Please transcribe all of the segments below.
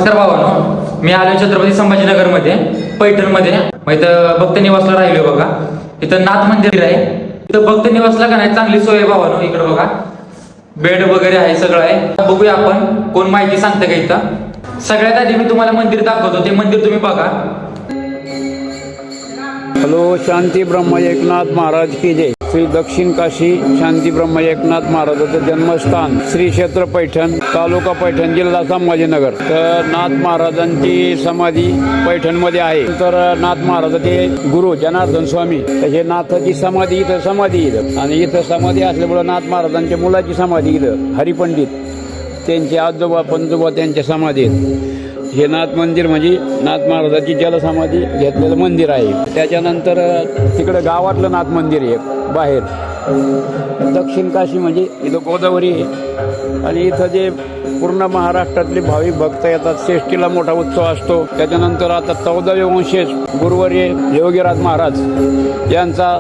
नमस्कार भावानो, मी आलो छत्रपती संभाजीनगरमध्ये पैठणमध्ये. मग इथं भक्त निवासला राहिलो बघा. इथं नाथ मंदिर आहे. इथं भक्त निवासला का नाही चांगली सोय आहे भावानो. इकडे बघा बेड वगैरे आहे, सगळं आहे. बघूया आपण कोण माहिती सांगतं का इथं. सगळ्यात आधी मी तुम्हाला मंदिर दाखवतो, ते मंदिर तुम्ही बघा. हॅलो, शांती ब्रह्म एकनाथ महाराज की जय. श्री दक्षिण काशी शांती ब्रह्म एकनाथ महाराजाचं जन्मस्थान श्री क्षेत्र पैठण, तालुका पैठण, जिल्हा संभाजीनगर. तर नाथ महाराजांची समाधी पैठणमध्ये आहे. तर नाथ महाराजाचे गुरु जनार्दन स्वामी त्याचे नाथाची समाधी इथं आणि इथं समाधी असल्यामुळे नाथ महाराजांच्या मुलाची समाधी इथं हरिपंडित, त्यांचे आजोबा पंजोबा त्यांच्या समाधीत. हे नाथ मंदिर म्हणजे नाथ महाराजाची जलसमाधी घेतलेलं मंदिर आहे. त्याच्यानंतर तिकडं गावातलं नाथ मंदिर आहे बाहेर. दक्षिण काशी म्हणजे इथं गोदावरी आहे आणि इथं जे पूर्ण महाराष्ट्रातले भाविक भक्त येतात. षष्टीला मोठा उत्सव असतो. त्याच्यानंतर आता 14वे वंशज गुरुवर्य योगीराज महाराज यांचा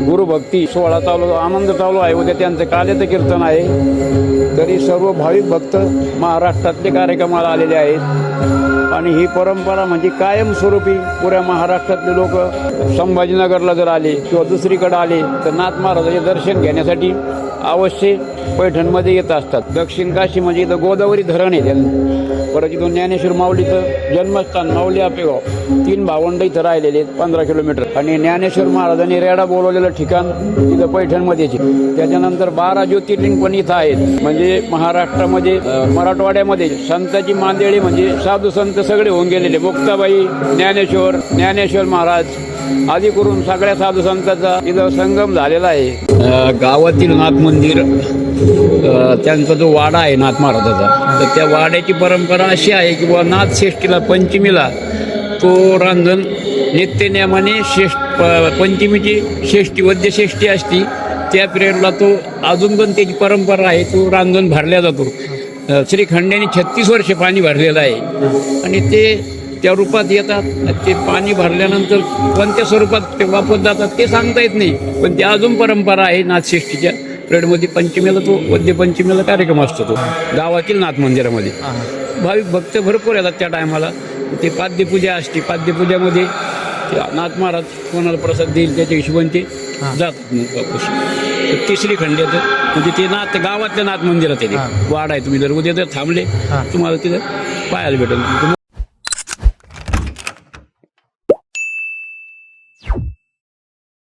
गुरुभक्ती सोहळा चालू, आनंद चालू आहे. उद्या त्यांचं काल्याचं कीर्तन आहे. तरी सर्व भाविक भक्त महाराष्ट्रातले कार्यक्रमाला आलेले आहेत आणि ही परंपरा म्हणजे कायमस्वरूपी पुऱ्या महाराष्ट्रातले लोक संभाजीनगरला जर आले किंवा दुसरीकडे आले तर नाथ महाराजाचे दर्शन घेण्यासाठी अवश्य पैठणमध्ये येत असतात. दक्षिण काशी म्हणजे इथं गोदावरी धरण आहे. परत इथून ज्ञानेश्वर माऊलीचं जन्मस्थान माऊली आपेगाव, 3 भावंड इथं राहिलेले आहेत 15 किलोमीटर. आणि ज्ञानेश्वर महाराजांनी रेडा बोलवलेलं ठिकाण इथं पैठणमध्येच. त्याच्यानंतर 12 ज्योतिर्लिंग पण इथं आहेत. म्हणजे महाराष्ट्रामध्ये मराठवाड्यामध्ये संतांची मांदेळी म्हणजे साधू संत सगळे होऊन गेलेले. मुक्ताबाई, ज्ञानेश्वर महाराज आदी करून सगळ्या साधू संतांचा इथं संगम झालेला आहे. गावातील नाथ मंदिर त्यांचा जो वाडा आहे नाथ महाराजाचा, तर त्या वाड्याची परंपरा अशी आहे की बुवा नाथ षष्टीला पंचमीला तो रांजण नित्यनियमाने पंचमीची षष्टी वद्य षष्टी असती त्या पिरियडला तो अजून पण त्याची परंपरा आहे. तो रांजण भरल्या जातो. श्रीखंड्याने 36 वर्षे पाणी भरलेलं आहे आणि ते त्या रूपात येतात. ते पाणी भरल्यानंतर कोणत्या स्वरूपात ते वापरत जातात ते सांगता येत नाही, पण ते अजून परंपरा आहे. नाथषष्टीच्या पिरियडमध्ये पंचमीला तो वद्य पंचमीला कार्यक्रम असतो तो गावातील नाथ मंदिरामध्ये. भाविक भक्त भरपूर येतात त्या टायमाला. ते पाद्यपूजा असते. पाद्यपूजामध्ये नाथ महाराज कोणाला प्रसाद देईल त्याच्या हिशोबाने ते जातात मग वापस. तिसरी खंड्याचं म्हणजे ते नाथ गावातल्या नाथ मंदिरात आहे. वाडा आहे. तुम्ही जर उद्या जर थांबले तुम्हाला तिथं पाहायला भेटेल.